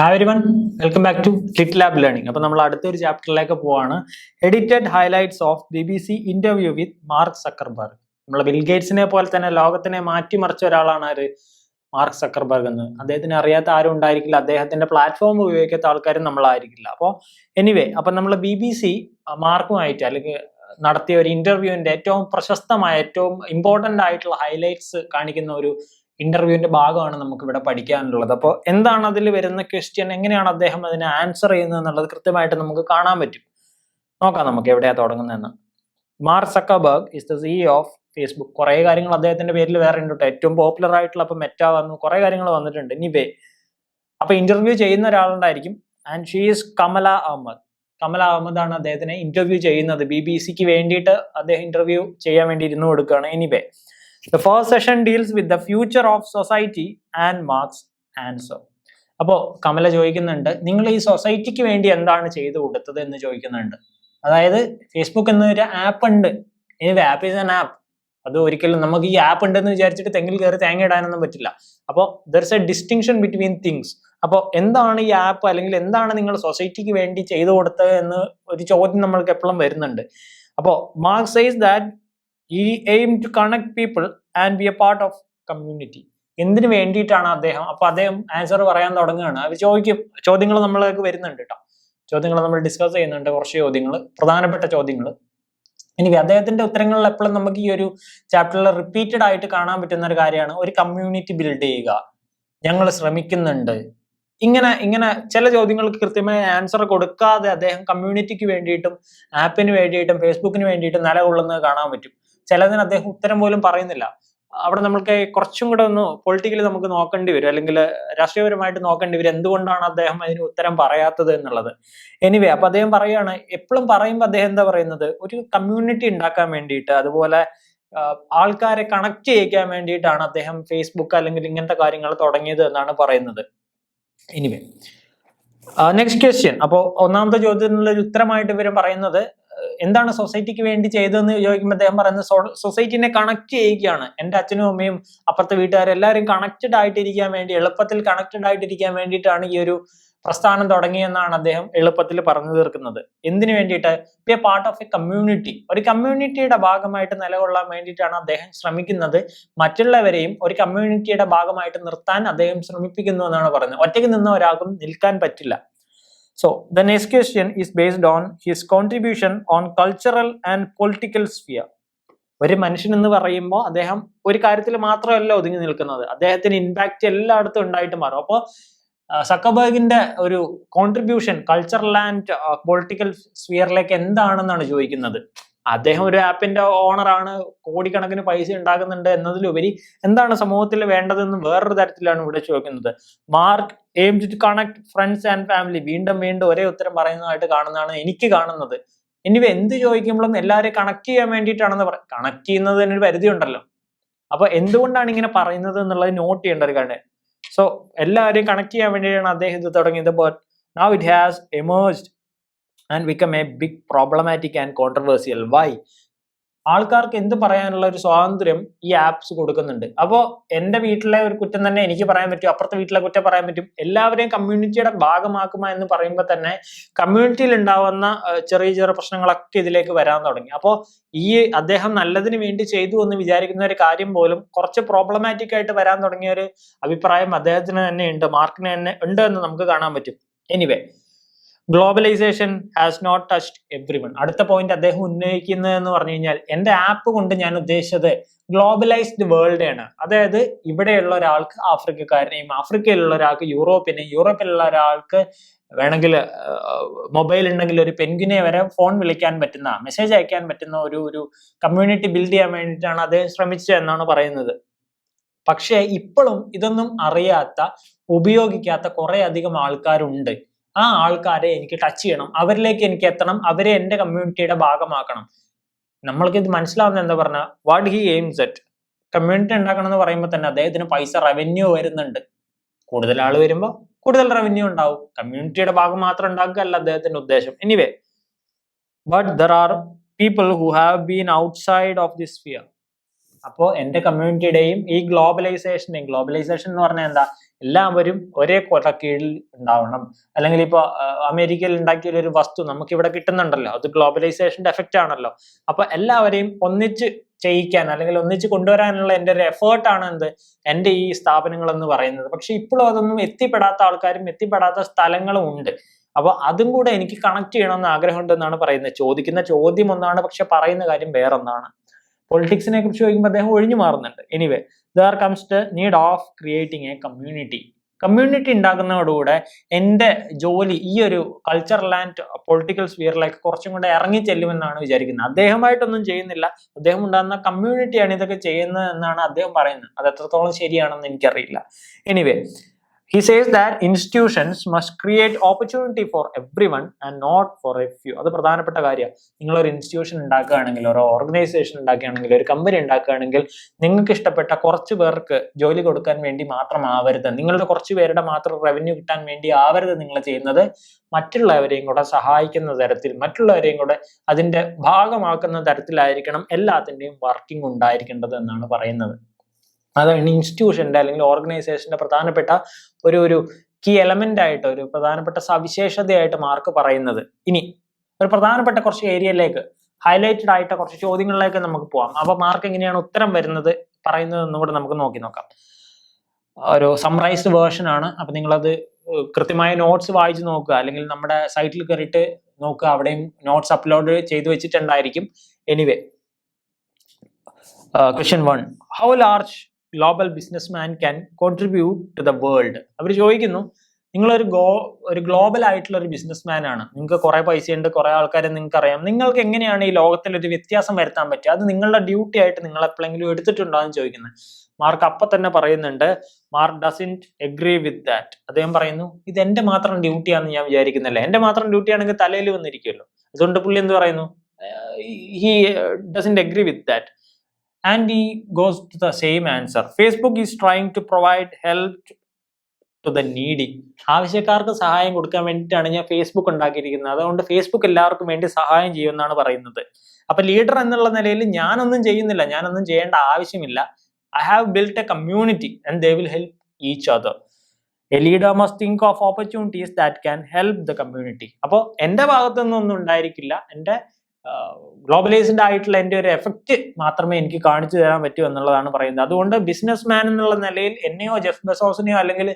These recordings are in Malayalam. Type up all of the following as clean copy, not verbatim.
Hi everyone, welcome back to lit lab learning. അപ്പോൾ നമ്മൾ അടുത്തൊരു ചാപ്റ്ററിലേക്ക് പോവാണ്. Edited highlights of BBC interview with Mark Zuckerberg. നമ്മൾ ബിൽ ഗേറ്റ്സിനെ പോലെ തന്നെ ലോകത്തിനെ മാറ്റിമറിച്ച ഒരാളാണ് ആര്? മാർക്ക് സക്കർബർഗ് എന്ന്. അദ്ദേഹത്തിന് അറിയാത്ത ആരും ഉണ്ടായിരിക്കില്ല, അദ്ദേഹത്തിന്റെ പ്ലാറ്റ്ഫോം ഉപയോഗിക്കാത്ത ആൾക്കാരും നമ്മളായിരിക്കില്ല. അപ്പോൾ എനിവേ, അപ്പം നമ്മൾ BBC മാർക്കുമായിട്ട് അല്ലെങ്കിൽ നടത്തിയ ഒരു ഇന്റർവ്യൂവിന്റെ ഏറ്റവും പ്രശസ്തമായ ഏറ്റവും ഇമ്പോർട്ടന്റ് ആയിട്ടുള്ള ഹൈലൈറ്റ്സ് കാണിക്കുന്ന ഒരു ഇന്റർവ്യൂവിന്റെ ഭാഗമാണ് നമുക്ക് ഇവിടെ പഠിക്കാനുള്ളത്. അപ്പോൾ എന്താണ് അതിൽ വരുന്ന ക്വസ്റ്റ്യൻ, എങ്ങനെയാണ് അദ്ദേഹം അതിനെ ആൻസർ ചെയ്യുന്നത് എന്നുള്ളത് കൃത്യമായിട്ട് നമുക്ക് കാണാൻ പറ്റും. നോക്കാം നമുക്ക് എവിടെയാ തുടങ്ങുന്നതെന്ന്. Mark Zuckerberg is the CEO of Facebook. കുറെ കാര്യങ്ങൾ അദ്ദേഹത്തിന്റെ പേരിൽ വേറെ ഉണ്ട് കേട്ടോ. ഏറ്റവും പോപ്പുലർ ആയിട്ടുള്ള ഇപ്പൊ മെറ്റ വന്നു, കുറെ കാര്യങ്ങൾ വന്നിട്ടുണ്ട്. ഇനിവേ, അപ്പൊ ഇന്റർവ്യൂ ചെയ്യുന്ന ഒരാളുണ്ടായിരിക്കും. And she is Kamala Ahmed. Kamala Ahmed ആണ് അദ്ദേഹത്തിനെ ഇന്റർവ്യൂ ചെയ്യുന്നത്. BBCക്ക് വേണ്ടിയിട്ട് അദ്ദേഹം ഇന്റർവ്യൂ ചെയ്യാൻ വേണ്ടി ഇരുന്ന് കൊടുക്കുകയാണ്. Anyway, the first session deals with the future of society and Mark's answer. അപ്പോൾ കമല ചോദിക്കുന്നുണ്ട്, നിങ്ങൾ ഈ സൊസൈറ്റിക്ക് വേണ്ടി എന്താണ് ചെയ്തു കൊടുത്തത് എന്ന് ചോദിക്കുന്നുണ്ട്. അതായത് ഫേസ്ബുക്ക് എന്നൊരു ആപ്പ് ഉണ്ട്. ഇനി ആപ്പ് ഈസ് ആൻ ആപ്പ്. അത് ഒരിക്കലും നമുക്ക് ഈ ആപ്പ് ഉണ്ടെന്ന് വിചാരിച്ചിട്ട് തെങ്ങിൽ കയറി തേങ്ങ ഇടാനൊന്നും പറ്റില്ല. അപ്പോൾ there is A distinction between things. അപ്പോൾ എന്താണ് ഈ ആപ്പ്, അല്ലെങ്കിൽ എന്താണ് നിങ്ങൾ സൊസൈറ്റിക്ക് വേണ്ടി ചെയ്തു കൊടുത്തത് എന്ന് ഒരു ചോദ്യം നമ്മൾക്ക് എപ്പോഴും വരുന്നുണ്ട്. അപ്പോൾ mark says that he aimed to connect people and be a part of community. എന്തിനു വേണ്ടിയിട്ടാണ് അദ്ദേഹം? അപ്പൊ അദ്ദേഹം ആൻസർ പറയാൻ തുടങ്ങുകയാണ്. അവർ ചോദ്യങ്ങൾ നമ്മൾക്ക് വരുന്നുണ്ട് കേട്ടോ. ചോദ്യങ്ങൾ നമ്മൾ ഡിസ്കസ് ചെയ്യുന്നുണ്ട്, കുറച്ച് ചോദ്യങ്ങൾ, പ്രധാനപ്പെട്ട ചോദ്യങ്ങൾ. ഇനി അദ്ദേഹത്തിന്റെ ഉത്തരങ്ങളിൽ എപ്പോഴും നമുക്ക് ഈ ഒരു ചാപ്റ്ററിൽ റിപ്പീറ്റഡ് ആയിട്ട് കാണാൻ പറ്റുന്ന ഒരു കാര്യമാണ് ഒരു കമ്മ്യൂണിറ്റി ബിൽഡ് ചെയ്യുക, ഞങ്ങൾ ശ്രമിക്കുന്നുണ്ട്. ഇങ്ങനെ ചില ചോദ്യങ്ങൾക്ക് കൃത്യമായ ആൻസർ കൊടുക്കാതെ അദ്ദേഹം കമ്മ്യൂണിറ്റിക്ക് വേണ്ടിയിട്ടും ആപ്പിന് വേണ്ടിയിട്ടും ഫേസ്ബുക്കിന് വേണ്ടിയിട്ടും നിലകൊള്ളുന്നത് കാണാൻ പറ്റും. ചിലതിന് അദ്ദേഹം ഉത്തരം പോലും പറയുന്നില്ല. അവിടെ നമ്മൾക്ക് കുറച്ചും കൂടെ ഒന്ന് പൊളിറ്റിക്കലി നമുക്ക് നോക്കേണ്ടി വരും, അല്ലെങ്കിൽ രാഷ്ട്രീയപരമായിട്ട് നോക്കേണ്ടി വരും എന്തുകൊണ്ടാണ് അദ്ദേഹം അതിന് ഉത്തരം പറയാത്തത് എന്നുള്ളത്. എനിവേ, അപ്പൊ അദ്ദേഹം പറയുകയാണ്, എപ്പോഴും പറയുമ്പോൾ അദ്ദേഹം എന്താ പറയുന്നത്, ഒരു കമ്മ്യൂണിറ്റി ഉണ്ടാക്കാൻ വേണ്ടിയിട്ട്, അതുപോലെ ആൾക്കാരെ കണക്ട് ചെയ്യിക്കാൻ വേണ്ടിയിട്ടാണ് അദ്ദേഹം ഫേസ്ബുക്ക് അല്ലെങ്കിൽ ഇങ്ങനത്തെ കാര്യങ്ങൾ തുടങ്ങിയത് എന്നാണ് പറയുന്നത്. Anyway, next question. അപ്പോൾ ഒന്നാമത്തെ ചോദ്യത്തിനുള്ള ഒരു ഉത്തരമായിട്ട് ഇവർ പറയുന്നത്, എന്താണ് സൊസൈറ്റിക്ക് വേണ്ടി ചെയ്തതെന്ന് ചോദിക്കുമ്പോൾ അദ്ദേഹം പറയുന്നത് സൊസൈറ്റിനെ കണക്ട് ചെയ്യുകയാണ്. എൻ്റെ അച്ഛനും അമ്മയും അപ്പുറത്തെ വീട്ടുകാരെല്ലാവരും കണക്റ്റഡ് ആയിട്ടിരിക്കാൻ വേണ്ടി, എളുപ്പത്തിൽ കണക്റ്റഡ് ആയിട്ടിരിക്കാൻ വേണ്ടിയിട്ടാണ് ഈ ഒരു പ്രസ്ഥാനം തുടങ്ങിയെന്നാണ് അദ്ദേഹം എളുപ്പത്തിൽ പറഞ്ഞു തീർക്കുന്നത്. എന്തിനു വേണ്ടിയിട്ട്? B A part of A community. ഒരു കമ്മ്യൂണിറ്റിയുടെ ഭാഗമായിട്ട് നിലകൊള്ളാൻ വേണ്ടിയിട്ടാണ് അദ്ദേഹം ശ്രമിക്കുന്നത്. മറ്റുള്ളവരെയും ഒരു കമ്മ്യൂണിറ്റിയുടെ ഭാഗമായിട്ട് നിർത്താൻ അദ്ദേഹം ശ്രമിപ്പിക്കുന്നു എന്നാണ് പറയുന്നത്. ഒറ്റയ്ക്ക് നിന്ന ഒരാൾക്കും നിൽക്കാൻ പറ്റില്ല. So the next question is based on his contribution on cultural and political sphere. ഒരു മനുഷ്യൻ എന്ന് പറയുമ്പോൾ അദ്ദേഹം ഒരു കാര്യത്തിൽ മാത്രമല്ല ഒതുങ്ങി നിൽക്കുന്നത്, അദ്ദേഹത്തിന് ഇമ്പാക്റ്റ് എല്ലായിടത്തും ഉണ്ടായിട്ട് മാറും. അപ്പോൾ സക്കർബർഗിന്റെ ഒരു കോൺട്രിബ്യൂഷൻ കൾച്ചറൽ ആൻഡ് പൊളിറ്റിക്കൽ സ്ഫിയറിലേക്ക് എന്താണെന്നാണ് ചോദിക്കുന്നത്. അദ്ദേഹം ഒരു ആപ്പിന്റെ ഓണറാണ്, കോടിക്കണക്കിന് പൈസ ഉണ്ടാക്കുന്നുണ്ട് എന്നതിലുപരി എന്താണ് സമൂഹത്തിൽ വേണ്ടതെന്ന് വേറൊരു തരത്തിലാണ് ഇവിടെ ചോദിക്കുന്നത്. Mark aimed to connect friends and family. വീണ്ടും ഒരേ ഉത്തരം പറയുന്നതായിട്ട് കാണുന്നതാണ് എനിക്ക് കാണുന്നത്. ഇനി എന്ത് ചോദിക്കുമ്പോഴും എല്ലാവരെയും കണക്ട് ചെയ്യാൻ വേണ്ടിയിട്ടാണെന്ന് കണക്ട് ചെയ്യുന്നതിന് ഒരു പരിധി ഉണ്ടല്ലോ. അപ്പൊ എന്തുകൊണ്ടാണ് ഇങ്ങനെ പറയുന്നത് എന്നുള്ളത് നോട്ട് ചെയ്യേണ്ട ഒരു കാര്യം. സോ എല്ലാവരെയും കണക്ട് ചെയ്യാൻ വേണ്ടിയിട്ടാണ് അദ്ദേഹം ഇത് തുടങ്ങിയത്. But now it has emerged and become a big problematic and controversial. Why? ആൾക്കാർക്ക് എന്ത് പറയാനുള്ള ഒരു സ്വാതന്ത്ര്യം ഈ ആപ്സ് കൊടുക്കുന്നുണ്ട്. അപ്പോൾ എൻ്റെ വീട്ടിലെ ഒരു കുറ്റം തന്നെ എനിക്ക് പറയാൻ പറ്റും, അപ്പുറത്തെ വീട്ടിലെ കുറ്റം പറയാൻ പറ്റും. എല്ലാവരെയും കമ്മ്യൂണിറ്റിയുടെ ഭാഗമാക്കുക എന്ന് പറയുമ്പോൾ തന്നെ കമ്മ്യൂണിറ്റിയിൽ ഉണ്ടാവുന്ന ചെറിയ ചെറിയ പ്രശ്നങ്ങളൊക്കെ ഇതിലേക്ക് വരാൻ തുടങ്ങി. അപ്പോൾ ഈ അദ്ദേഹം നല്ലതിന് വേണ്ടി ചെയ്തു എന്ന് വിചാരിക്കുന്ന ഒരു കാര്യം പോലും കുറച്ച് പ്രോബ്ലമാറ്റിക് ആയിട്ട് വരാൻ തുടങ്ങിയ ഒരു അഭിപ്രായം അദ്ദേഹത്തിന് തന്നെ ഉണ്ട്, മാർക്കിന് തന്നെ ഉണ്ട് എന്ന് നമുക്ക് കാണാൻ പറ്റും. Anyway, globalisation has not touched everyone. അടുത്ത പോയിന്റ് അദ്ദേഹം ഉന്നയിക്കുന്നത് എന്ന് പറഞ്ഞു കഴിഞ്ഞാൽ, എൻ്റെ ആപ്പ് കൊണ്ട് ഞാൻ ഉദ്ദേശിച്ചത് ഗ്ലോബലൈസ്ഡ് വേൾഡ് ആണ്. അതായത് ഇവിടെയുള്ള ഒരാൾക്ക് ആഫ്രിക്കക്കാരനെയും, ആഫ്രിക്കയിലുള്ള ഒരാൾക്ക് യൂറോപ്പിനെയും, യൂറോപ്പിലുള്ള ഒരാൾക്ക് വേണമെങ്കിൽ മൊബൈൽ ഉണ്ടെങ്കിൽ ഒരു പെൻഗിനെ വരെ ഫോൺ വിളിക്കാൻ പറ്റുന്ന, മെസ്സേജ് അയക്കാൻ പറ്റുന്ന ഒരു കമ്മ്യൂണിറ്റി ബിൽഡ് ചെയ്യാൻ വേണ്ടിയിട്ടാണ് അദ്ദേഹം ശ്രമിച്ചത് എന്നാണ് പറയുന്നത്. പക്ഷേ ഇപ്പോഴും ഇതൊന്നും അറിയാത്ത, ഉപയോഗിക്കാത്ത കുറെ അധികം ആൾക്കാരുണ്ട്. ആ ആൾക്കാരെ എനിക്ക് ടച്ച് ചെയ്യണം, അവരിലേക്ക് എനിക്ക് എത്തണം, അവരെ എൻ്റെ കമ്മ്യൂണിറ്റിയുടെ ഭാഗമാക്കണം. നമ്മൾക്ക് ഇത് മനസ്സിലാവുന്ന എന്താ പറഞ്ഞാൽ, what he aims at. Community ഉണ്ടാക്കണം എന്ന് പറയുമ്പോൾ തന്നെ അദ്ദേഹത്തിന് പൈസ, റവന്യൂ വരുന്നുണ്ട്. കൂടുതൽ ആൾ വരുമ്പോൾ കൂടുതൽ റവന്യൂ ഉണ്ടാവും. കമ്മ്യൂണിറ്റിയുടെ ഭാഗം മാത്രം ഉണ്ടാക്കുകയല്ല അദ്ദേഹത്തിന്റെ ഉദ്ദേശം. Anyway, but there are people who have been outside of this sphere. അപ്പോൾ എൻ്റെ കമ്മ്യൂണിറ്റിയുടെയും ഈ ഗ്ലോബലൈസേഷൻ എന്ന് പറഞ്ഞാൽ എന്താ, എല്ലാവരും ഒരേ കൊല കീഴിൽ ഉണ്ടാവണം. അല്ലെങ്കിൽ ഇപ്പോൾ അമേരിക്കയിൽ ഉണ്ടാക്കിയ ഒരു വസ്തു നമുക്ക് ഇവിടെ കിട്ടുന്നുണ്ടല്ലോ, അത് ഗ്ലോബലൈസേഷന്റെ എഫക്റ്റ് ആണല്ലോ. അപ്പൊ എല്ലാവരെയും ഒന്നിച്ച് ചെയ്യിക്കാൻ അല്ലെങ്കിൽ ഒന്നിച്ച് കൊണ്ടുവരാനുള്ള എൻ്റെ ഒരു എഫേർട്ടാണ് എൻ്റെ ഈ സ്ഥാപനങ്ങൾ എന്ന് പറയുന്നത്. പക്ഷെ ഇപ്പോഴും അതൊന്നും എത്തിപ്പെടാത്ത ആൾക്കാരും എത്തിപ്പെടാത്ത സ്ഥലങ്ങളും ഉണ്ട്. അപ്പൊ അതും കൂടെ എനിക്ക് കണക്ട് ചെയ്യണമെന്ന് ആഗ്രഹമുണ്ടെന്നാണ് പറയുന്നത്. ചോദിക്കുന്ന ചോദ്യം ഒന്നാണ്, പക്ഷെ പറയുന്ന കാര്യം വേറൊന്നാണ്. പൊളിറ്റിക്സിനെ കുറിച്ച് ചോദിക്കുമ്പോൾ അദ്ദേഹം ഒഴിഞ്ഞു മാറുന്നുണ്ട്. Anyway, there comes the need of creating a community ഉണ്ടാക്കുന്നതോടുകൂടെ എൻ്റെ ജോലി ഈ ഒരു കൾച്ചറൽ ആൻഡ് പൊളിറ്റിക്കൽ സ്ഫിയറിലേക്ക് കുറച്ചും കൂടെ ഇറങ്ങി ചെല്ലുമെന്നാണ് വിചാരിക്കുന്നത്. അദ്ദേഹമായിട്ടൊന്നും ചെയ്യുന്നില്ല, അദ്ദേഹം ഉണ്ടാകുന്ന കമ്മ്യൂണിറ്റിയാണ് ഇതൊക്കെ ചെയ്യുന്നത് എന്നാണ് അദ്ദേഹം പറയുന്നത്. അത് എത്രത്തോളം ശരിയാണെന്ന് എനിക്കറിയില്ല. Anyway, he says that institutions must create opportunity for everyone and not for a few. അത് പ്രധാനപ്പെട്ട കാര്യമാണ്. നിങ്ങളൊരു ഇൻസ്റ്റിറ്റ്യൂഷൻ ഉണ്ടാക്കുകയാണെങ്കിൽ, ഒരു ഓർഗനൈസേഷൻ ഉണ്ടാക്കുകയാണെങ്കിൽ, ഒരു കമ്പനി ഉണ്ടാക്കുകയാണെങ്കിൽ, നിങ്ങൾക്ക് ഇഷ്ടപ്പെട്ട കുറച്ച് പേർക്ക് ജോലി കൊടുക്കാൻ വേണ്ടി മാത്രമാവരുത്, നിങ്ങളുടെ കുറച്ച് പേരുടെ മാത്രം റവന്യൂ കിട്ടാൻ വേണ്ടി ആവരുത് നിങ്ങൾ ചെയ്യുന്നത്. മറ്റുള്ളവരെയും കൂടെ സഹായിക്കുന്ന തരത്തിൽ, മറ്റുള്ളവരെയും കൂടെ അതിന്റെ ഭാഗമാക്കുന്ന തരത്തിലായിരിക്കണം എല്ലാത്തിൻ്റെയും വർക്കിംഗ് ഉണ്ടായിരിക്കേണ്ടത് എന്നാണ് പറയുന്നത്. അതാണ് ഇൻസ്റ്റിറ്റ്യൂഷന്റെ അല്ലെങ്കിൽ ഓർഗനൈസേഷന്റെ പ്രധാനപ്പെട്ട ഒരു കീ എലമെന്റ് ആയിട്ട്, ഒരു പ്രധാനപ്പെട്ട സവിശേഷതയായിട്ട് മാർക്ക് പറയുന്നത്. ഇനി ഒരു പ്രധാനപ്പെട്ട കുറച്ച് ഏരിയയിലേക്ക്, ഹൈലൈറ്റഡ് ആയിട്ട് കുറച്ച് ചോദ്യങ്ങളിലേക്ക് നമുക്ക് പോവാം. അപ്പൊ മാർക്ക് എങ്ങനെയാണ് ഉത്തരം വരുന്നത് പറയുന്നത് എന്നും കൂടെ നമുക്ക് നോക്കാം. ഒരു സമ്മറൈസ്ഡ് വേർഷൻ ആണ്. അപ്പൊ നിങ്ങളത് കൃത്യമായ നോട്ട്സ് വായിച്ച് നോക്കുക, അല്ലെങ്കിൽ നമ്മുടെ സൈറ്റിൽ കയറിയിട്ട് നോക്കുക, അവിടെയും നോട്ട്സ് അപ്ലോഡ് ചെയ്തു വെച്ചിട്ടുണ്ടായിരിക്കും. Anyway, question 1, how large global businessman can contribute to the world? അവർ ചോദിക്കുന്നു, നിങ്ങളൊരു ഗ്ലോബൽ ആയിട്ടുള്ള ഒരു ബിസിനസ്മാൻ ആണ്, നിങ്ങൾക്ക് കുറെ പൈസയുണ്ട്, കുറെ ആൾക്കാരെ നിങ്ങൾക്ക് അറിയാം, നിങ്ങൾക്ക് എങ്ങനെയാണ് ഈ ലോകത്തിൽ ഒരു വ്യത്യാസം വരുത്താൻ പറ്റുക? അത് നിങ്ങളുടെ ഡ്യൂട്ടി ആയിട്ട് നിങ്ങൾ എപ്പോഴെങ്കിലും എടുത്തിട്ടുണ്ടോ എന്ന് ചോദിക്കുന്നത്. മാർക്ക് അപ്പൊ തന്നെ പറയുന്നുണ്ട്, mark doesn't agree with that. അദ്ദേഹം പറയുന്നു, ഇത് എന്റെ മാത്രം ഡ്യൂട്ടിയാണെന്ന് ഞാൻ വിചാരിക്കുന്നില്ല. എന്റെ മാത്രം ഡ്യൂട്ടി ആണെങ്കിൽ തലയിൽ വന്നിരിക്കുമല്ലോ. അതുകൊണ്ട് പുള്ളി എന്ത് പറയുന്നു, he doesn't agree with that. And he goes to the same answer. Facebook is trying to provide help to the needy. ആവശ്യക്കാർക്ക് സഹായം കൊടുക്കാൻ വേണ്ടിയിട്ടാണ് ഞാൻ ഫേസ്ബുക്ക് ഉണ്ടാക്കിയിരിക്കുന്നത്. അതുകൊണ്ട് ഫേസ്ബുക്ക് എല്ലാവർക്കും വേണ്ടി സഹായം ചെയ്യുമെന്നാണ് പറയുന്നത്. അപ്പൊ ലീഡർ എന്നുള്ള നിലയിൽ ഞാനൊന്നും ചെയ്യുന്നില്ല, ഞാനൊന്നും ചെയ്യേണ്ട ആവശ്യമില്ല. I have built a community and they will help each other. A leader must think of opportunities that can help the community. അപ്പോൾ എൻ്റെ ഭാഗത്തുനിന്നൊന്നും ഉണ്ടായിരിക്കില്ല, എൻ്റെ ഗ്ലോബലൈസ്ഡ് ആയിട്ടുള്ള എൻ്റെ ഒരു എഫക്റ്റ് മാത്രമേ എനിക്ക് കാണിച്ചു തരാൻ പറ്റൂ എന്നുള്ളതാണ് പറയുന്നത്. അതുകൊണ്ട് ബിസിനസ് മാൻ എന്നുള്ള നിലയിൽ എന്നെയോ ജെഫ് ബെസോസിനെയോ അല്ലെങ്കിൽ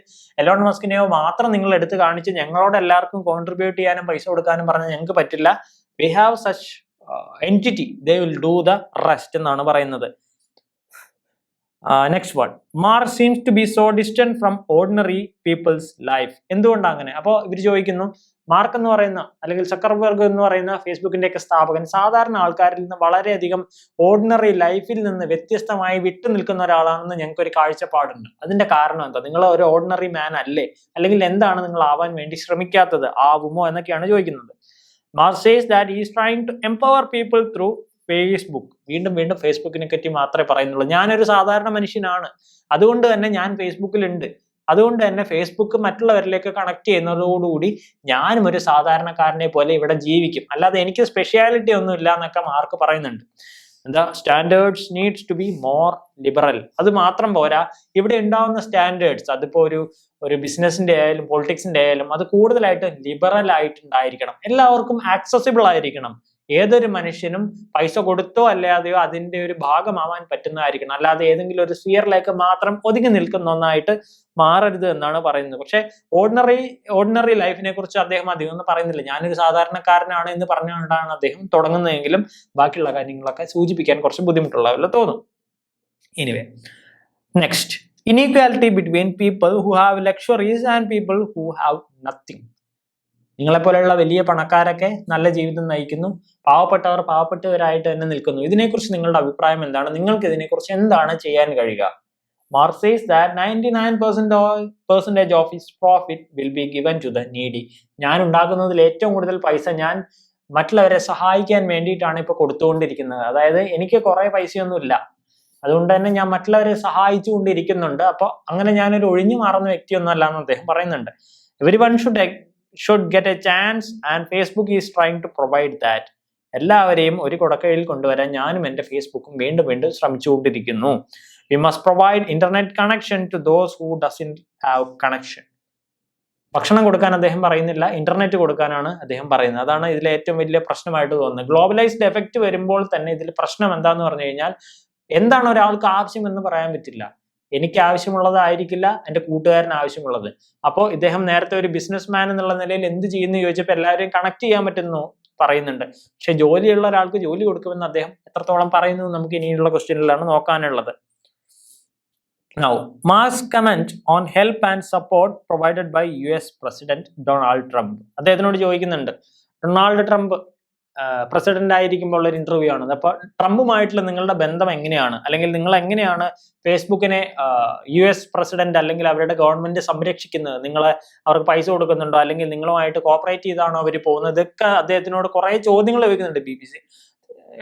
എലോൺ മസ്കിനെയോ മാത്രം നിങ്ങൾ എടുത്ത് കാണിച്ച് ഞങ്ങളോട് എല്ലാവർക്കും കോൺട്രിബ്യൂട്ട് ചെയ്യാനും പൈസ കൊടുക്കാനും പറഞ്ഞാൽ ഞങ്ങൾക്ക് പറ്റില്ല. We have such entity, they will do the rest എന്നാണ് പറയുന്നത്. Next one, Mark seems to be so distant from ordinary people's life. എന്തുകൊണ്ടാണ് അങ്ങനെ? അപ്പോൾ ഇവർ ചോദിക്കുന്നു, മാർക്ക് എന്ന് പറയുന്ന അല്ലെങ്കിൽ സക്കർബർഗ് എന്ന് പറയുന്ന ഫേസ്ബുക്കിന്റെ ഒക്കെ സ്ഥാപകൻ സാധാരണ ആൾക്കാരിൽ നിന്ന് വളരെയധികം ഓർഡിനറി ലൈഫിൽ നിന്ന് വ്യത്യസ്തമായി വിട്ടു നിൽക്കുന്ന ഒരാളാണെന്ന് ഞങ്ങൾക്ക് ഒരു കാഴ്ചപ്പാടുണ്ട്. അതിന്റെ കാരണം എന്താ? നിങ്ങൾ ഒരു ഓർഡിനറി മാൻ അല്ലേ? അല്ലെങ്കിൽ എന്താണ് നിങ്ങൾ ആവാൻ വേണ്ടി ശ്രമിക്കാത്തത്? ആവുമോ എന്നൊക്കെയാണ് ചോദിക്കുന്നത്. Mark says that he is trying to empower people through Facebook. വീണ്ടും ഫേസ്ബുക്കിനെ പറ്റി മാത്രമേ പറയുന്നുള്ളൂ. ഞാനൊരു സാധാരണ മനുഷ്യനാണ്, അതുകൊണ്ട് തന്നെ ഞാൻ ഫേസ്ബുക്കിലുണ്ട്. അതുകൊണ്ട് തന്നെ ഫേസ്ബുക്ക് മറ്റുള്ളവരിലേക്ക് കണക്ട് ചെയ്യുന്നതോടുകൂടി ഞാനും ഒരു സാധാരണക്കാരനെ പോലെ ഇവിടെ ജീവിക്കും, അല്ലാതെ എനിക്ക് സ്പെഷ്യാലിറ്റി ഒന്നും ഇല്ല എന്നൊക്കെ മാർക്ക് പറയുന്നുണ്ട്. എന്താ, standards needs to be more liberal. അത് മാത്രം പോരാ, ഇവിടെ ഉണ്ടാവുന്ന സ്റ്റാൻഡേർഡ്സ് അതിപ്പോ ഒരു ബിസിനസിന്റെ ആയാലും പൊളിറ്റിക്സിന്റെ ആയാലും അത് കൂടുതലായിട്ട് ലിബറൽ ആയിട്ടുണ്ടായിരിക്കണം, എല്ലാവർക്കും ആക്സസിബിൾ ആയിരിക്കണം. ഏതൊരു മനുഷ്യനും പൈസ കൊടുത്തോ അല്ലാതെയോ അതിന്റെ ഒരു ഭാഗമാവാൻ പറ്റുന്നതായിരിക്കണം, അല്ലാതെ ഏതെങ്കിലും ഒരു സ്ഫിയറിലേക്ക് മാത്രം ഒതുങ്ങി നിൽക്കുന്ന ഒന്നായിട്ട് മാറരുത് എന്നാണ് പറയുന്നത്. പക്ഷെ ഓർഡിനറി ലൈഫിനെ കുറിച്ച് അദ്ദേഹം അധികം ഒന്നും പറയുന്നില്ല. ഞാനൊരു സാധാരണക്കാരനാണ് എന്ന് പറഞ്ഞുകൊണ്ടാണ് അദ്ദേഹം തുടങ്ങുന്നതെങ്കിലും ബാക്കിയുള്ള കാര്യങ്ങളൊക്കെ സൂചിപ്പിക്കാൻ കുറച്ച് ബുദ്ധിമുട്ടുള്ള തോന്നും. Anyway, next, inequality between people who have luxuries and people who have nothing. നിങ്ങളെപ്പോലെയുള്ള വലിയ പണക്കാരൊക്കെ നല്ല ജീവിതം നയിക്കുന്നു, പാവപ്പെട്ടവർ പാവപ്പെട്ടവരായിട്ട് തന്നെ നിൽക്കുന്നു. ഇതിനെക്കുറിച്ച് നിങ്ങളുടെ അഭിപ്രായം എന്താണ്? നിങ്ങൾക്ക് ഇതിനെക്കുറിച്ച് എന്താണ് ചെയ്യാൻ കഴിയുക? Mark says that 99% of his profit will be given to the needy. ഞാൻ ഉണ്ടാക്കുന്നതിൽ ഏറ്റവും കൂടുതൽ പൈസ ഞാൻ മറ്റുള്ളവരെ സഹായിക്കാൻ വേണ്ടിയിട്ടാണ് ഇപ്പൊ കൊടുത്തുകൊണ്ടിരിക്കുന്നത്. അതായത് എനിക്ക് കുറെ പൈസയൊന്നും ഇല്ല, അതുകൊണ്ട് തന്നെ ഞാൻ മറ്റുള്ളവരെ സഹായിച്ചു കൊണ്ടിരിക്കുന്നുണ്ട്. അപ്പൊ അങ്ങനെ ഞാനൊരു ഒഴിഞ്ഞു മാറുന്ന വ്യക്തിയൊന്നും അല്ല എന്ന് അദ്ദേഹം പറയുന്നുണ്ട്. Everyone should get a chance and Facebook is trying to provide that. എല്ലാവരെയും ഒരു കുടക്കീഴിൽ കൊണ്ടുവരാൻ ഞാനും എൻ്റെ ഫേസ്ബുക്കും വീണ്ടും വീണ്ടും ശ്രമിച്ചുകൊണ്ടിരിക്കുന്നു. We must provide internet connection to those who doesn't have connection. ഭക്ഷണം കൊടുക്കാൻ അദ്ദേഹം പറയുന്നില്ല, ഇന്റർനെറ്റ് കൊടുക്കാനാണ് അദ്ദേഹം പറയുന്നത്. അതാണ് ഇതിലെ ഏറ്റവും വലിയ പ്രശ്നമായിട്ട് തോന്നുന്നത്. ഗ്ലോബലൈസ്ഡ് എഫക്റ്റ് വരുമ്പോൾ തന്നെ ഇതിൽ പ്രശ്നം എന്താന്ന് പറഞ്ഞു കഴിഞ്ഞാൽ, എന്താണ് ഒരാൾക്ക് ആവശ്യമെന്ന് പറയാൻ പറ്റില്ല. എനിക്ക് ആവശ്യമുള്ളതായിരിക്കില്ല എൻ്റെ കൂട്ടുകാരന് ആവശ്യമുള്ളത്. അപ്പോൾ ഇദ്ദേഹം നേരത്തെ ഒരു ബിസിനസ് മാൻ എന്നുള്ള നിലയിൽ എന്ത് ചെയ്യുന്നു ചോദിച്ചപ്പോൾ എല്ലാവരെയും കണക്ട് ചെയ്യാൻ പറ്റുന്നു പറയുന്നുണ്ട്. പക്ഷെ ജോലിയുള്ള ഒരാൾക്ക് ജോലി കൊടുക്കുമെന്ന് അദ്ദേഹം എത്രത്തോളം പറയുന്നു നമുക്ക് ഇനിയുള്ള ക്വസ്റ്റ്യനിലാണ് നോക്കാനുള്ളത്. Now, Musk's comment on help and support provided by US President Donald Trump. അദ്ദേഹത്തിനോട് ചോദിക്കുന്നുണ്ട്, ഡൊണാൾഡ് ട്രംപ് പ്രസിഡന്റ് ആയിരിക്കുമ്പോൾ ഒരു ഇന്റർവ്യൂ ആണ്. അപ്പൊ ട്രംപുമായിട്ടുള്ള നിങ്ങളുടെ ബന്ധം എങ്ങനെയാണ്, അല്ലെങ്കിൽ നിങ്ങൾ എങ്ങനെയാണ് ഫേസ്ബുക്കിനെ US പ്രസിഡന്റ് അല്ലെങ്കിൽ അവരുടെ ഗവൺമെന്റ് സംരക്ഷിക്കുന്നത്? നിങ്ങളെ അവർക്ക് പൈസ കൊടുക്കുന്നുണ്ടോ, അല്ലെങ്കിൽ നിങ്ങളുമായിട്ട് കോപ്പറേറ്റ് ചെയ്താണോ അവർ പോകുന്നത്? ഇതൊക്കെ അദ്ദേഹത്തിനോട് കുറെ ചോദ്യങ്ങൾ ചോദിക്കുന്നുണ്ട് BBC.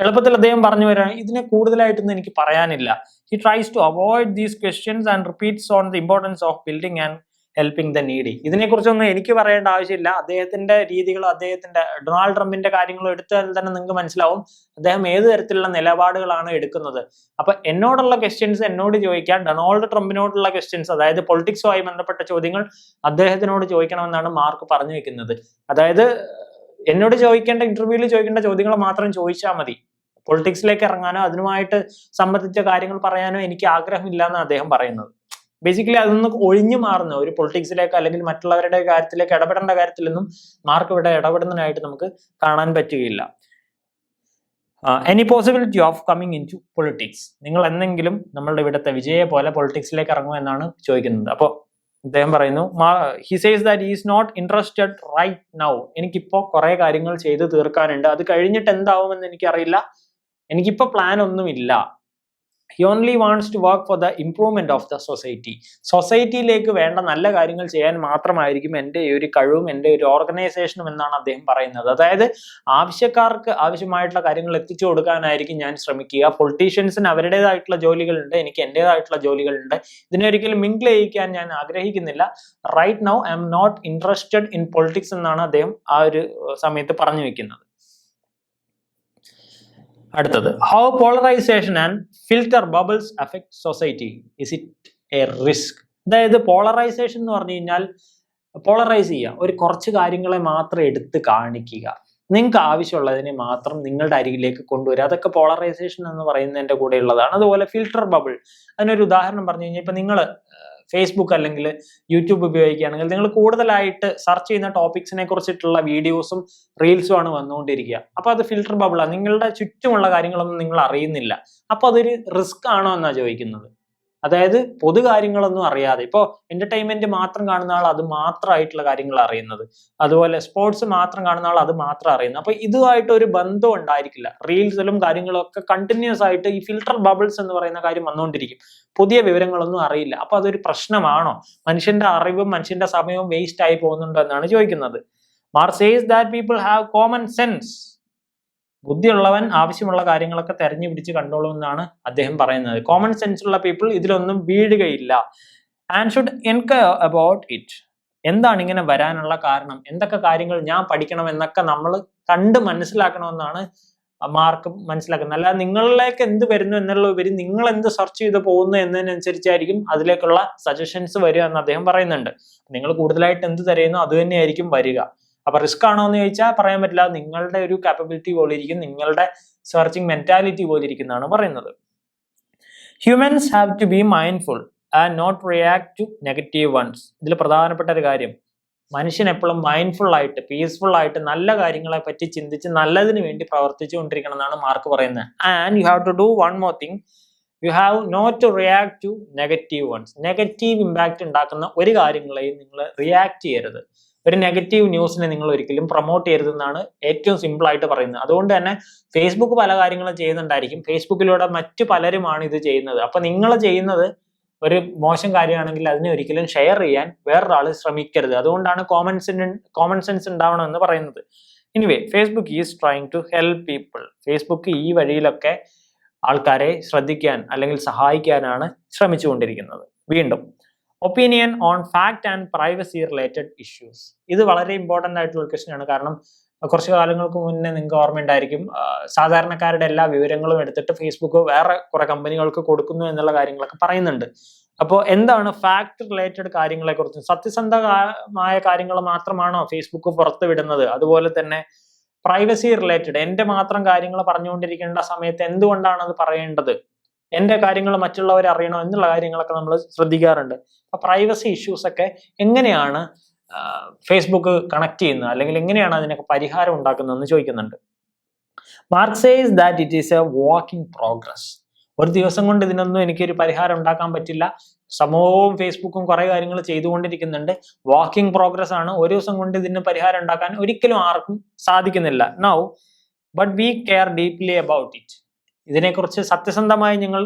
എളുപ്പത്തിൽ അദ്ദേഹം പറഞ്ഞു വരികയാണ്, ഇതിനെ കൂടുതലായിട്ടൊന്നും എനിക്ക് പറയാനില്ല. He tries to avoid these questions and repeats on the importance of building and helping the needy. ഇതിനെക്കുറിച്ചൊന്നും എനിക്ക് പറയേണ്ട ആവശ്യമില്ല. അദ്ദേഹത്തിന്റെ രീതികൾ, അദ്ദേഹത്തിന്റെ ഡൊണാൾഡ് ട്രംപിന്റെ കാര്യങ്ങൾ എടുത്താൽ തന്നെ നിങ്ങൾക്ക് മനസ്സിലാവും അദ്ദേഹം ഏത് തരത്തിലുള്ള നിലപാടുകളാണ് എടുക്കുന്നത്. അപ്പൊ എന്നോടുള്ള ക്വസ്റ്റ്യൻസ് എന്നോട് ചോദിക്കാൻ, ഡൊണാൾഡ് ട്രംപിനോടുള്ള ക്വസ്റ്റ്യൻസ്, അതായത് പൊളിറ്റിക്സുമായി ബന്ധപ്പെട്ട ചോദ്യങ്ങൾ അദ്ദേഹത്തിനോട് ചോദിക്കണമെന്നാണ് മാർക്ക് പറഞ്ഞു വെക്കുന്നത്. അതായത് എന്നോട് ചോദിക്കേണ്ട, ഇന്റർവ്യൂവിൽ ചോദിക്കേണ്ട ചോദ്യങ്ങൾ മാത്രം ചോദിച്ചാൽ മതി. പൊളിറ്റിക്സിലേക്ക് ഇറങ്ങാനോ അതിനുമായിട്ട് സംബന്ധിച്ച കാര്യങ്ങൾ പറയാനോ എനിക്ക് ആഗ്രഹമില്ല എന്ന് അദ്ദേഹം പറയുന്നത്. ബേസിക്കലി അതൊന്ന് ഒഴിഞ്ഞു മാറുന്ന ഒരു പൊളിറ്റിക്സിലേക്ക് അല്ലെങ്കിൽ മറ്റുള്ളവരുടെ കാര്യത്തിലേക്ക് ഇടപെടേണ്ട കാര്യത്തിലൊന്നും മാർക്ക് ഇവിടെ ഇടപെടുന്നതിനായിട്ട് നമുക്ക് കാണാൻ പറ്റുകയില്ല. Any possibility of coming in to politics, നിങ്ങൾ എന്തെങ്കിലും നമ്മളുടെ ഇവിടുത്തെ വിജയെ പോലെ പൊളിറ്റിക്സിലേക്ക് ഇറങ്ങുമോ എന്നാണ് ചോദിക്കുന്നത്. അപ്പോൾ അദ്ദേഹം പറയുന്നു, he says that is not interested right now. എനിക്കിപ്പോ കുറെ കാര്യങ്ങൾ ചെയ്ത് തീർക്കാനുണ്ട്, അത് കഴിഞ്ഞിട്ട് എന്താവുമെന്ന് എനിക്കറിയില്ല, എനിക്കിപ്പോ പ്ലാൻ ഒന്നുമില്ല. He only wants to work for the improvement of the society. സൊസൈറ്റിയിലേക്ക് വേണ്ട നല്ല കാര്യങ്ങൾ ചെയ്യാൻ മാത്രമായിരിക്കും എൻ്റെ ഒരു കഴിവും എൻ്റെ ഒരു ഓർഗനൈസേഷനും എന്നാണ് അദ്ദേഹം പറയുന്നത്. അതായത് ആവശ്യക്കാർക്ക് ആവശ്യമായിട്ടുള്ള കാര്യങ്ങൾ എത്തിച്ചു കൊടുക്കാനായിരിക്കും ഞാൻ ശ്രമിക്കുക. പൊളിറ്റീഷ്യൻസിന് അവരുടേതായിട്ടുള്ള ജോലികളുണ്ട്, എനിക്ക് എൻ്റെതായിട്ടുള്ള ജോലികളുണ്ട്. ഇതിനൊരിക്കലും മിങ്കിൾ ചെയ്യിക്കാൻ ഞാൻ ആഗ്രഹിക്കുന്നില്ല. Right now I'm not interested in politics എന്നാണ് അദ്ദേഹം ആ ഒരു സമയത്ത് പറഞ്ഞു വെക്കുന്നത്. അടുത്തത്, how polarisation and filter bubbles affect society, is it a risk? അതായത് പോളറൈസേഷൻ എന്ന് പറഞ്ഞു കഴിഞ്ഞാൽ പോളറൈസ് ചെയ്യുക, ഒരു കുറച്ച് കാര്യങ്ങളെ മാത്രം എടുത്ത് കാണിക്കുക, നിങ്ങൾക്ക് ആവശ്യമുള്ളതിനെ മാത്രം നിങ്ങളുടെ അരികിലേക്ക് കൊണ്ടുവരിക, അതൊക്കെ പോളറൈസേഷൻ എന്ന് പറയുന്നതിൻ്റെ കൂടെ ഉള്ളതാണ്. അതുപോലെ ഫിൽട്ടർ ബബിൾ, അതിനൊരു ഉദാഹരണം പറഞ്ഞു കഴിഞ്ഞാൽ, ഇപ്പൊ നിങ്ങൾ ഫേസ്ബുക്ക് അല്ലെങ്കിൽ യൂട്യൂബ് ഉപയോഗിക്കുകയാണെങ്കിൽ നിങ്ങൾ കൂടുതലായിട്ട് സെർച്ച് ചെയ്യുന്ന ടോപ്പിക്സിനെ കുറിച്ചിട്ടുള്ള വീഡിയോസും റീൽസും ആണ് വന്നുകൊണ്ടിരിക്കുക. അപ്പൊ അത് ഫിൽട്ടർ ബബിളാണ്, നിങ്ങളുടെ ചുറ്റുമുള്ള കാര്യങ്ങളൊന്നും നിങ്ങൾ അറിയുന്നില്ല. അപ്പൊ അതൊരു റിസ്ക് ആണോ എന്നാണ് ചോദിക്കുന്നത്. അതായത് പൊതു കാര്യങ്ങളൊന്നും അറിയാതെ, ഇപ്പോൾ എന്റർടൈൻമെന്റ് മാത്രം കാണുന്ന ആൾ അത് മാത്രമായിട്ടുള്ള കാര്യങ്ങൾ അറിയുന്നത്, അതുപോലെ സ്പോർട്സ് മാത്രം കാണുന്ന ആൾ അത് മാത്രം അറിയുന്നത്. അപ്പൊ ഇതുമായിട്ട് ഒരു ബന്ധം ഉണ്ടായിരിക്കില്ല. റീൽസിലും കാര്യങ്ങളും ഒക്കെ കണ്ടിന്യൂസ് ആയിട്ട് ഈ ഫിൽട്ടർ ബബിൾസ് എന്ന് പറയുന്ന കാര്യം വന്നുകൊണ്ടിരിക്കും. പുതിയ വിവരങ്ങളൊന്നും അറിയില്ല. അപ്പൊ അതൊരു പ്രശ്നമാണോ? മനുഷ്യന്റെ അറിവും മനുഷ്യന്റെ സമയവും വേസ്റ്റ് ആയി പോകുന്നുണ്ടോ എന്നാണ് ചോദിക്കുന്നത്. Mark says that people have common sense. ബുദ്ധിയുള്ളവൻ ആവശ്യമുള്ള കാര്യങ്ങളൊക്കെ തെരഞ്ഞു പിടിച്ച് കണ്ടോളൂ എന്നാണ് അദ്ദേഹം പറയുന്നത്. കോമൺ സെൻസ് ഉള്ള പീപ്പിൾ ഇതിലൊന്നും വീഴുകയില്ല. And should enquire about it. എന്താണ് ഇങ്ങനെ വരാനുള്ള കാരണം, എന്തൊക്കെ കാര്യങ്ങൾ ഞാൻ പഠിക്കണം എന്നൊക്കെ നമ്മൾ കണ്ട് മനസ്സിലാക്കണമെന്നാണ് മാർക്ക് മനസ്സിലാക്കുന്നത്. അല്ലാതെ നിങ്ങളിലേക്ക് എന്ത് വരുന്നു എന്നുള്ള ഉപരി നിങ്ങൾ എന്ത് സെർച്ച് ചെയ്ത് പോകുന്നു എന്നതിനനുസരിച്ചായിരിക്കും അതിലേക്കുള്ള സജഷൻസ് വരിക എന്ന് അദ്ദേഹം പറയുന്നുണ്ട്. നിങ്ങൾ കൂടുതലായിട്ട് എന്ത് തിരയുന്നു അത് തന്നെയായിരിക്കും വരിക. അപ്പൊ റിസ്ക് ആണോ എന്ന് ചോദിച്ചാൽ പറയാൻ പറ്റില്ല. നിങ്ങളുടെ ഒരു കാപ്പബിലിറ്റി പോലെ ഇരിക്കും, നിങ്ങളുടെ സെർച്ചിങ് മെന്റാലിറ്റി പോലെ ഇരിക്കുന്നതാണ് പറയുന്നത്. Humans have to be mindful and not react to negative ones. ഇതിൽ പ്രധാനപ്പെട്ട ഒരു കാര്യം, മനുഷ്യൻ എപ്പോഴും മൈൻഡ്ഫുൾ ആയിട്ട് പീസ്ഫുൾ ആയിട്ട് നല്ല കാര്യങ്ങളെ പറ്റി ചിന്തിച്ച് നല്ലതിന് വേണ്ടി പ്രവർത്തിച്ചു കൊണ്ടിരിക്കണം എന്നാണ് മാർക്ക് പറയുന്നത്. And you have to do one more thing, you have not to react to negative ones. Negative impact ഉണ്ടാക്കുന്ന ഒരു കാര്യങ്ങളെയും നിങ്ങൾ റിയാക്ട് ചെയ്യരുത്. ഒരു നെഗറ്റീവ് ന്യൂസിനെ നിങ്ങൾ ഒരിക്കലും പ്രൊമോട്ട് ചെയ്യരുതെന്നാണ് ഏറ്റവും സിമ്പിൾ ആയിട്ട് പറയുന്നത്. അതുകൊണ്ട് തന്നെ ഫേസ്ബുക്ക് പല കാര്യങ്ങളും ചെയ്യുന്നുണ്ടായിരിക്കും, ഫേസ്ബുക്കിലൂടെ മറ്റു പലരുമാണ് ഇത് ചെയ്യുന്നത്. അപ്പൊ നിങ്ങൾ ചെയ്യുന്നത് ഒരു മോശം കാര്യമാണെങ്കിൽ അതിനെ ഒരിക്കലും ഷെയർ ചെയ്യാൻ വേറൊരാൾ ശ്രമിക്കരുത്. അതുകൊണ്ടാണ് കോമൺ സെൻസ് ഉണ്ടാവണം എന്ന് പറയുന്നത്. Anyway, Facebook is trying to help people. Facebook ഈ വഴിയിലൊക്കെ ആൾക്കാരെ ശ്രദ്ധിക്കാൻ അല്ലെങ്കിൽ സഹായിക്കാനാണ് ശ്രമിച്ചുകൊണ്ടിരിക്കുന്നത്. വീണ്ടും, opinion on fact and privacy related issues. ഇത് വളരെ ഇമ്പോർട്ടൻ്റ് ആയിട്ടുള്ള ക്വസ്റ്റ്യൻ ആണ്. കാരണം കുറച്ച് കാലങ്ങൾക്ക് മുന്നേ നിങ്ങൾക്ക് ഓർമ്മയുണ്ടായിരിക്കും, സാധാരണക്കാരുടെ എല്ലാ വിവരങ്ങളും എടുത്തിട്ട് ഫേസ്ബുക്ക് വേറെ കുറെ കമ്പനികൾക്ക് കൊടുക്കുന്നു എന്നുള്ള കാര്യങ്ങളൊക്കെ പറയുന്നുണ്ട്. അപ്പോൾ എന്താണ് ഫാക്ട് റിലേറ്റഡ് കാര്യങ്ങളെ കുറിച്ച്, സത്യസന്ധമായ കാര്യങ്ങൾ മാത്രമാണോ ഫേസ്ബുക്ക് പുറത്തു വിടുന്നത്? അതുപോലെ തന്നെ പ്രൈവസി റിലേറ്റഡ് എന്റെ മാത്രം കാര്യങ്ങൾ പറഞ്ഞുകൊണ്ടിരിക്കേണ്ട സമയത്ത് എന്തുകൊണ്ടാണ് അത് പറയേണ്ടത്, എന്റെ കാര്യങ്ങൾ മറ്റുള്ളവർ അറിയണോ എന്നുള്ള കാര്യങ്ങളൊക്കെ നമ്മൾ ശ്രദ്ധിക്കാറുണ്ട്. അപ്പൊ പ്രൈവസി ഇഷ്യൂസ് ഒക്കെ എങ്ങനെയാണ് ഫേസ്ബുക്ക് കണക്ട് ചെയ്യുന്നത്, അല്ലെങ്കിൽ എങ്ങനെയാണ് അതിനൊക്കെ പരിഹാരം ഉണ്ടാക്കുന്നതെന്ന് ചോദിക്കുന്നുണ്ട്. Mark says that it is A work in progress. ഒരു ദിവസം കൊണ്ട് ഇതിനൊന്നും എനിക്കൊരു പരിഹാരം ഉണ്ടാക്കാൻ പറ്റില്ല. സമൂഹവും ഫേസ്ബുക്കും കുറെ കാര്യങ്ങൾ ചെയ്തുകൊണ്ടിരിക്കുന്നുണ്ട്. വാക്കിംഗ് പ്രോഗ്രസ് ആണ്. ഒരു ദിവസം കൊണ്ട് ഇതിന് പരിഹാരം ഉണ്ടാക്കാൻ ഒരിക്കലും ആർക്കും സാധിക്കുന്നില്ല. Now but we care deeply about it. ഇതിനെക്കുറിച്ച് സത്യസന്ധമായി ഞങ്ങൾ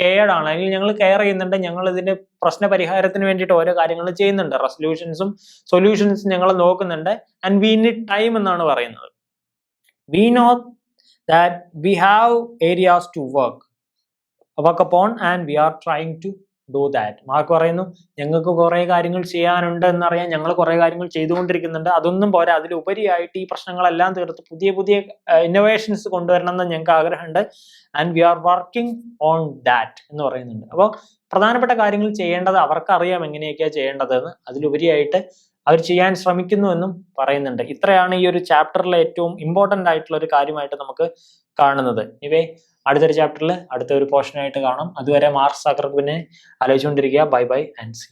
കെയർഡ് ആണ്, അല്ലെങ്കിൽ ഞങ്ങൾ കെയർ ചെയ്യുന്നുണ്ട്. ഞങ്ങൾ ഇതിന്റെ പ്രശ്ന പരിഹാരത്തിന് വേണ്ടിയിട്ട് ഓരോ കാര്യങ്ങൾ ചെയ്യുന്നുണ്ട്. റെസൊല്യൂഷൻസും സൊല്യൂഷൻസും ഞങ്ങൾ നോക്കുന്നുണ്ട്. ആൻഡ് വി നീഡ് ടൈം എന്നാണ് പറയുന്നത്. We know that we have areas to work upon and we are trying to do that. Mark പറയുന്നു, ഞങ്ങൾക്ക് കുറെ കാര്യങ്ങൾ ചെയ്യാനുണ്ട് എന്നറിയാം, ഞങ്ങൾ കുറെ കാര്യങ്ങൾ ചെയ്തുകൊണ്ടിരിക്കുന്നുണ്ട്. അതൊന്നും പോരാ, അതിലുപരിയായിട്ട് ഈ പ്രശ്നങ്ങളെല്ലാം തീർത്ത് പുതിയ പുതിയ ഇന്നോവേഷൻസ് കൊണ്ടുവരണം എന്ന് ഞങ്ങൾക്ക് ആഗ്രഹമുണ്ട്. And we are working on that എന്ന് പറയുന്നുണ്ട്. അപ്പോൾ പ്രധാനപ്പെട്ട കാര്യങ്ങൾ ചെയ്യേണ്ടത് അവർക്കറിയാം എങ്ങനെയൊക്കെയാണ് ചെയ്യേണ്ടതെന്ന്, അതിലുപരിയായിട്ട് അവർ ചെയ്യാൻ ശ്രമിക്കുന്നു എന്നും പറയുന്നുണ്ട്. ഇത്രയാണ് ഈ ഒരു ചാപ്റ്ററിലെ ഏറ്റവും ഇമ്പോർട്ടന്റ് ആയിട്ടുള്ള ഒരു കാര്യമായിട്ട് നമുക്ക് കാണുന്നത്. ഇവയെ അടുത്തൊരു ചാപ്റ്ററിൽ അടുത്ത ഒരു പോർഷനായിട്ട് കാണാം. അതുവരെ മാർക്ക് സക്കർബർഗിനെ ആലോചിച്ചുകൊണ്ടിരിക്കുക. Bye bye and see.